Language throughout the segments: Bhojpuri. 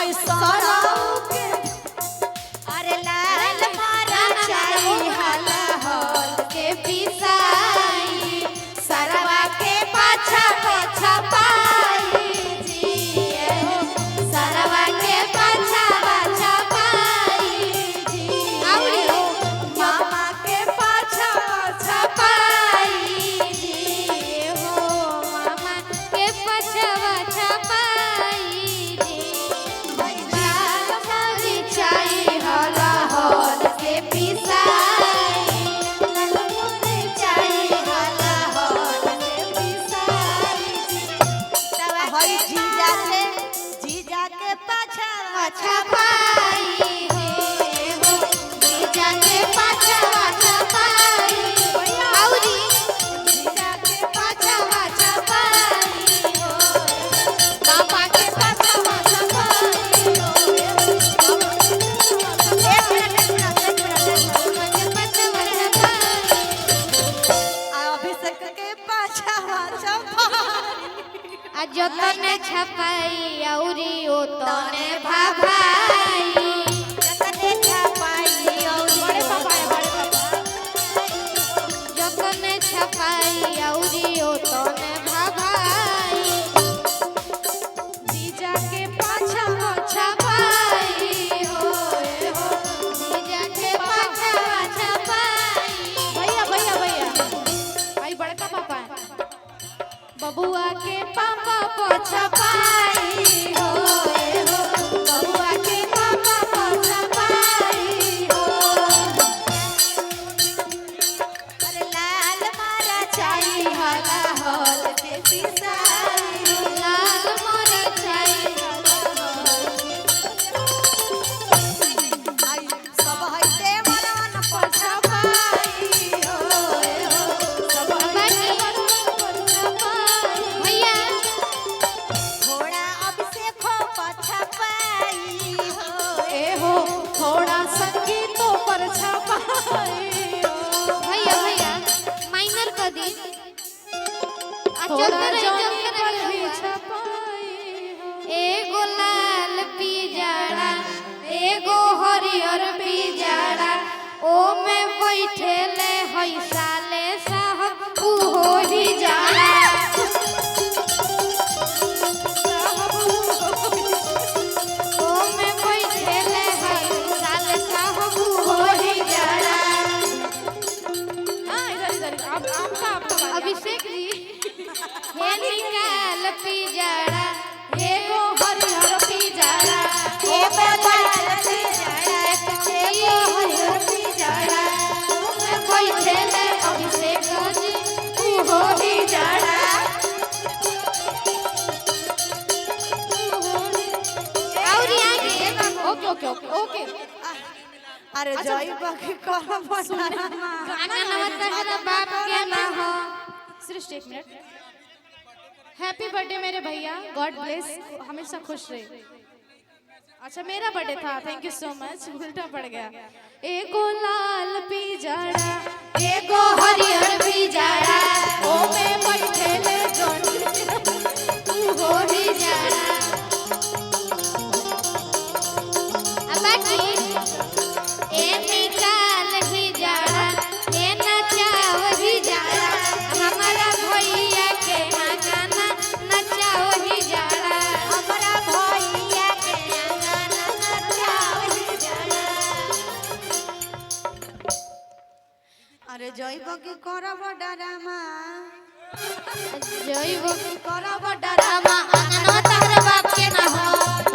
हई सरऊ के अरे लाल मारा चाई हला हल के पिसाई सरवा के पाछा पाछा पाई जी सरवा के पाछा पाछा पाई जी मामा के पाछा पाछा पाई जी हो मामा के पाछा पाछा पाई जी लाल मारी चाई हला हल के पिसाई लाल मारी चाई हला हल के पिसाई हई जीजा के पाछा पाछा पाई हो जीजा के पाछा पाछा पाई औरी जीजा के पाछा पाछा पाई हो पापा के पाछा पाछा पाई हो एक मिनट अभिषेक के पाछा पाछा पाई आ जतने छपाई औरी ओतने भाभाई जतने छपाई औरी बड़े पापा जतने छपाई औरी ओतने भाभाई जीजा के पाछा पाछा पाई हो जीजा के पाछा पाछा पाई भैया आई बड़का पापा बबुआ के पापा पाछा पाई हो बबुआ के पापा पाछा पाई हो अरे लाल मारा चाई हला हल के पिसाई लाल मारा चाई हला हल आई सब हइते मनन पाछा पाई हो सब हइते मनन पाछा पाई भैया थोड़ा अभिषेक हो पाछा पाई हो थोड़ा संगीतो पर छपाई हो भैया माइनर कर दी थोड़ा जॉनी पर भी छपाई हो एगो लाल पिजाड़ा एगो हरियर पिजाड़ा ओ में बैठेले हई साले साहब उहो ही जाड़ा ओ में बैठेले हई साले साहब उहो ही जाड़ा हां इधर आपका अभिषेक जी हे निकाल पिजाड़ा एगो हरियर पिजाड़ा एगो लाल पिजाड़ा एगो हरियर पिजाड़ा में बैठेले अभिषेक जी उहो ही जाड़ा औरी आगे ओके अरे जय बाकी करब गाना नवता है बाप के ना हो सृष्टि एक मिनट हैप्पी बर्थडे मेरे भैया गॉड ब्लेस हमेशा खुश रहे अच्छा मेरा बर्थडे था थैंक यू सो मच उल्टा पड़ गया एगो लाल पिजाड़ा एगो हरियर पिजाड़ा ओ में बैठेले जॉनी तू हो ही जाड़ा अब बाकी ए निकाल ही जाड़ा ए नचाओ ही जाड़ा हमारा भैया के गाना नचाओ ही जाड़ा हमारा भैया के गाना नचाओ ही जाड़ा अरे जइब की करब डरामा जइब की करब डरामा आंगन तार बाप के ना हो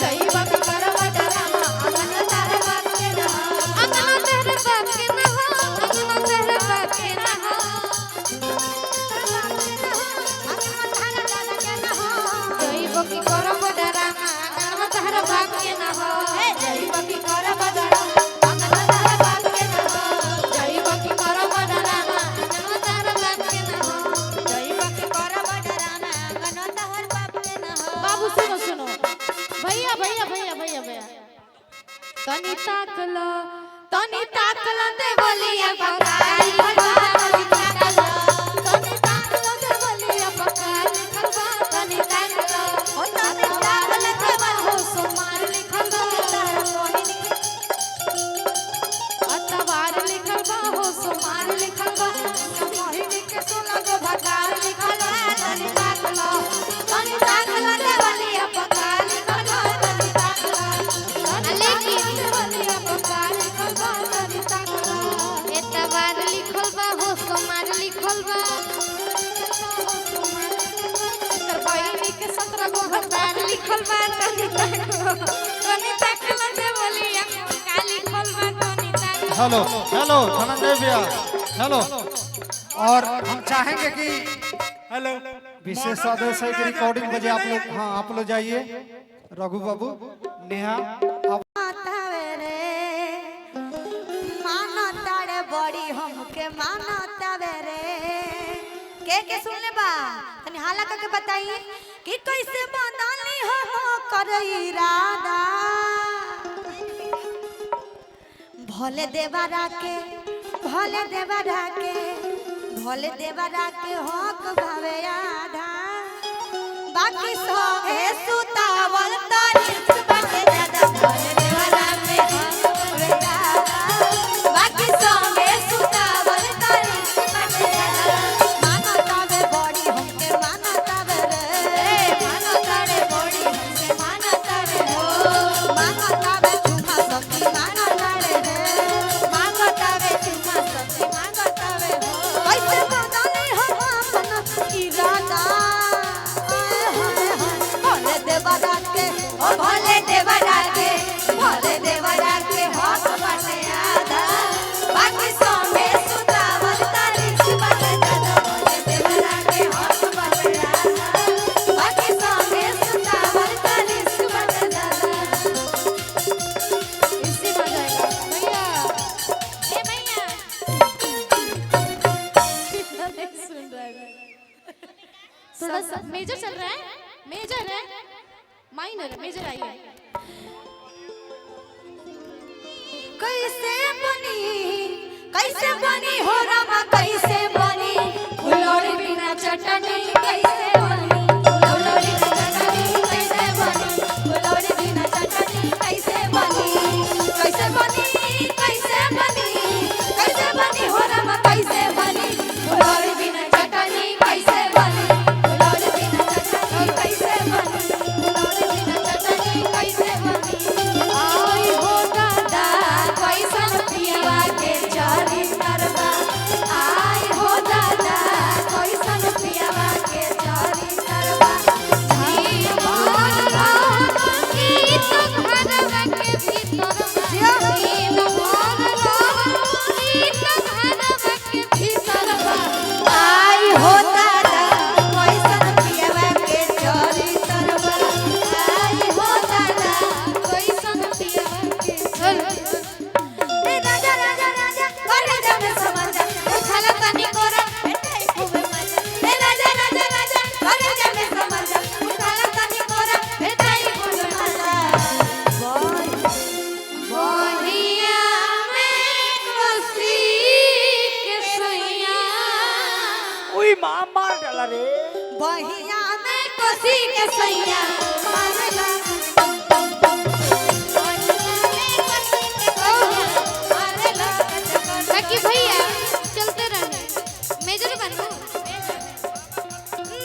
जइब की करब डरामा आंगन तार बाप के ना हो आंगन तार बाप के ना हो आंगन तार बाप के ना हो आंगन तार दादा के ना हो जइब की करब डरामा आंगन तार बाप के ना हो जइब की करब डरामा आंगन तार बाप के ना हो जइब की करब डरामा आंगन तार बाप के ना हो जइब की करब डरामा आंगन तार बाप के ना हो बाबू सुनो भैया तनी ताकल दे बोलिया पकाई तनी ताकल दे बोलिया पकाई तनी ताकल ओ तनी ताकल दे हो सुमार लिखल हेलो हेलो धनंजय भैया हेलो। और हम चाहेंगे कि हेलो विशेष आदेश है कि रिकॉर्डिंग बजे आप लोग, हाँ आप लोग जाइए। रघु बाबू नेहा आप बड़ी हमके मानता रे के सुन ले बा तनी हाला करके बताई कि कैसे बदली हो कर इरादा भले देवरा के हक भावे आधा बाकी संगे सुतावल तारीफ बाटे दादा भले देवरा के हक भावे आधा बाकी संगे सुतावल तारीफ बाटे दादा मानता वे बड़ी हमके मानता वे रे मानता रे बड़ी हमके मानता रे हो मानता वे चुमा सखी मानता रे मानता वे चुमा सखी मानता वे हो कैसे बदली हम अपन इरादा भले देवरा के ओ भले देवरा के हक बाटे आधा बाकी संगे सुतावल तारीफ बाटे दादा भले देवरा के हक बाटे आधा बाकी संगे सुतावल तारीफ बाटे दादा इससे मजा आएगा भैया ए भैया सुन रहा है थोड़ा सा मेजर चल रहा है मेजर है माइनर मेजर आई है कैसे बनी हो रामा कैसे बनी फुलौरी बिना चटनी कैसे बनी फुलौरी बिना चटनी कैसे बनी फुलौरी बिना चटनी कैसे बनी कैसे बनी कैसे बनी कैसे बनी हो रामा कैसे बनी फुलौरी बिना चटनी कैसे बनी फुलौरी बिना चटनी कैसे बनी फुलौरी बिना चटनी कैसे बनी आई हो दादा कैसन पिया के चारी तरबा आई हो दादा कैसन पिया के चारी तरबा जी मोर राम की तो घरवा के भीतर जी मोर राम की तो घरवा के भीतर आई हो दादा कैसन पिया के चारी तरबा आई हो दादा कैसन पिया के राजा राजा राजा करे जाने समझा उठाला तनी कोरा बैठाई खूबे मजा ए राजा राजा राजा करे जाने समझा उठाला तनी कोरा बैठाई खूबे मजा बनिया में कोसी के सैया ओई मां मार डाला रे बहिया में कोसी के सैया मारला बाकी भैया चलते रहे मेजर बनू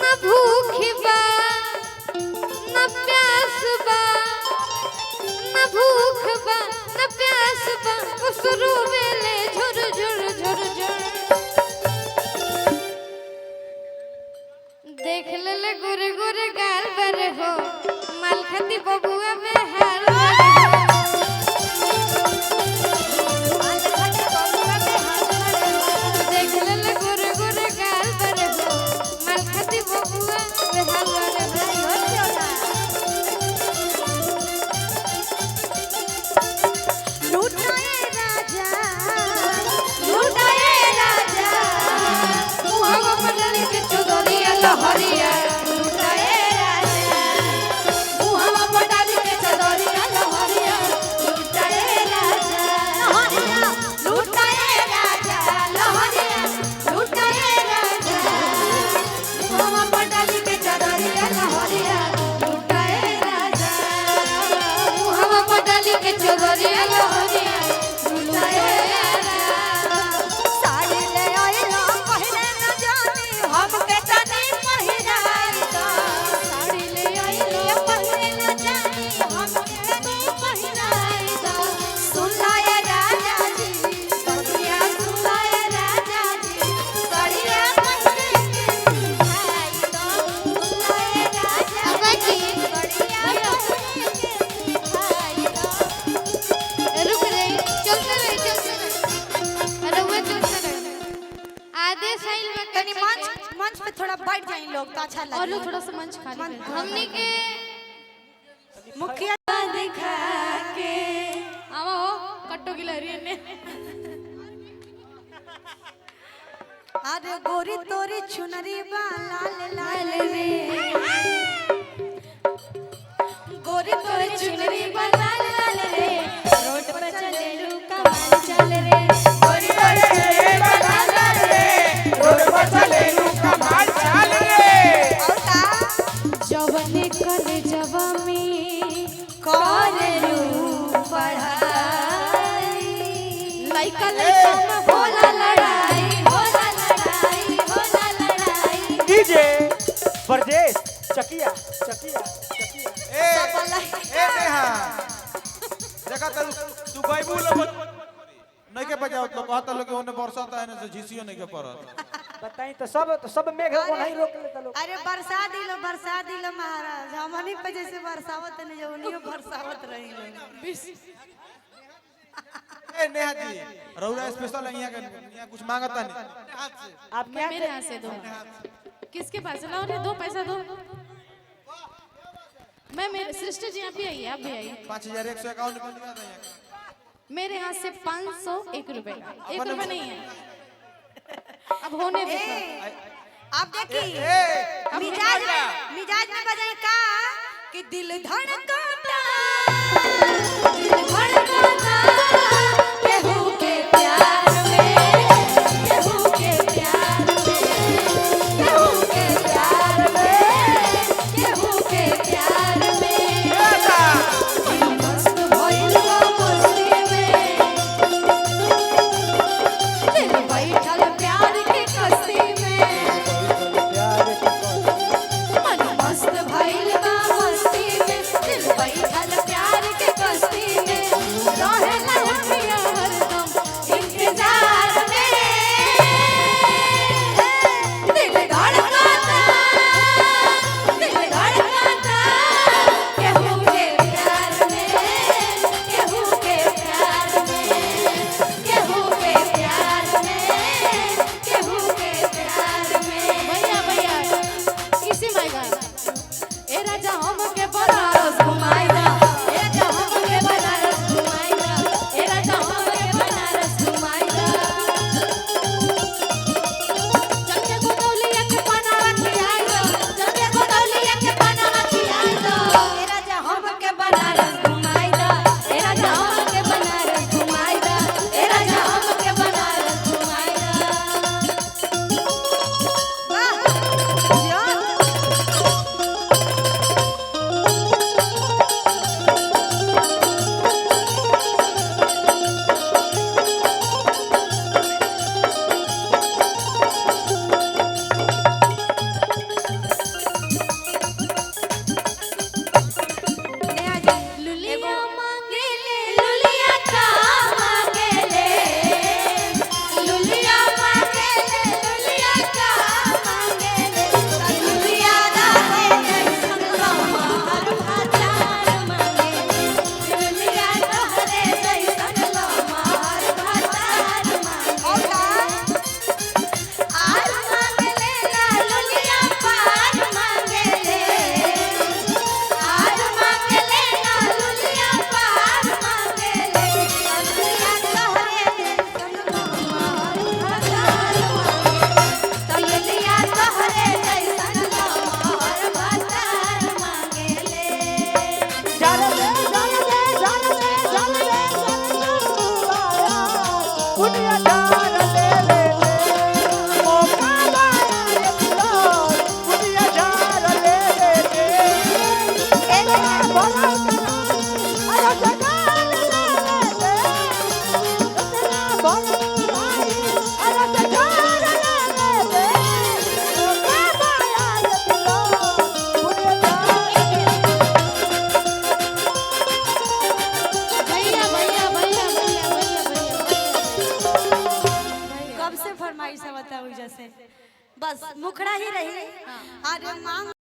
न भूख बा न प्यास बा न भूख बा न प्यास बा उसरू वेले झुर झुर झुर झुर देख ले गुर गुर गाल बर हो मालखती बबुआ में हाल देख ले गुर गुर गाल बर हो मालखती बबुआ में हाल भाई हो चला लूटाए राजा मुहावा पटरी के चुदरिया लहरिया लूटाए राजा मुहावा पटरी के बताई लोग तो अच्छा लगे और लोग थोड़ा सा मंच खाली कर हमने के मुखिया दिखा के आवा हो कट्टो की लहरी ने अरे गोरी तोरी चुनरी बा लाल लाल रे गोरी तोरी चुनरी बा लाल लाल रे रोड पर चले लू कमाल चल रे गोरी तोरी चुनरी बा लाल लाल रे रोड पर चले लू कमाल चल रे और का जवने कर जवा में करेलू पढ़ाई लइका लइका में होला लड़ाई डीजे परदेश चकिया चकिया चकिया ए नेहा देखा तू गइबू लोग नहीं के बजाओ तो कहता लोग ओने बरसात है ना से झिसियो नहीं के परत बताई तो सब मेघ को नहीं रोक लेता लोग। अरे बरसा दिलो महाराज हमनी पे जैसे बरसावत नहीं जो उनियो बरसावत रही लो ए नेहा जी रौरा स्पेशल है यहाँ कुछ मांगता नहीं आप क्या मेरे हाथ से दो किसके पास लाओ रे दो पैसा दो मैं मेरे सृष्टि जी आप भी आइए 5151 निकल गया था यहाँ मेरे हाथ से 501 रुपए का 1 रुपया नहीं है अब होने दो अब देखी मिजाज में बजाए का कि दिल धड़कता केहू के प्यार में केहू के प्यार में केहू के प्यार में केहू के प्यार में दिल मस्त भइल बा मस्ती में दिल बैठल प्यार के कस्ती में मन मस्त भइल बा मस्ती में दिल बैठल प्यार के कस्ती में रहेला हथिया हरदम इंतजार में दिल धड़कता केहू के प्यार में केहू के प्यार में केहू के प्यार में केहू के प्यार में भैया भैया इसी में गा ए राजा हम के बनारस घुमाई दा ए राजा हम के बनारस घुमाई दा ए राजा हम के बनारस घुमाई दा चल के गोदौलिया के बनारस खिलाई दा चल के गोदौलिया के बनारस खिलाई दा ए राजा हम के बनारस घुमाई दा ए राजा हम के बनारस घुमाई दा ए राजा हम के बनारस घुमाई दा वाह जियो नेहा जी लुलिया मांगे ले लुलिया का मांगे ले लुलिया मांगे ले लुलिया का मांगे ले लुलिया दाहे जैसन हमार भातार मांगे ले लुलिया तोहरे जैसन हमार भातार मांगे और का आर मांगे ले ला लुलिया पार मांगे ले आर मांगे ले ला लुलिया पार मांगे ले लुलिया तोहरे जैसन हमार भातार मांगे लुलिया तोहरे जैसन हमार भातार मांगे ले जाने दे जाने दे जाने दे जाने दे दुनिया जान ले ले ओ काला दुनिया जान ले ले ए बोला अरे जगान ले ले तेरा बोला अरे जगान ले ले ओ काला दुनिया भैया भैया भैया भैया भैया कब से फरमाइश है बताओ जैसे बस मुखड़ा ही रही अरे मांग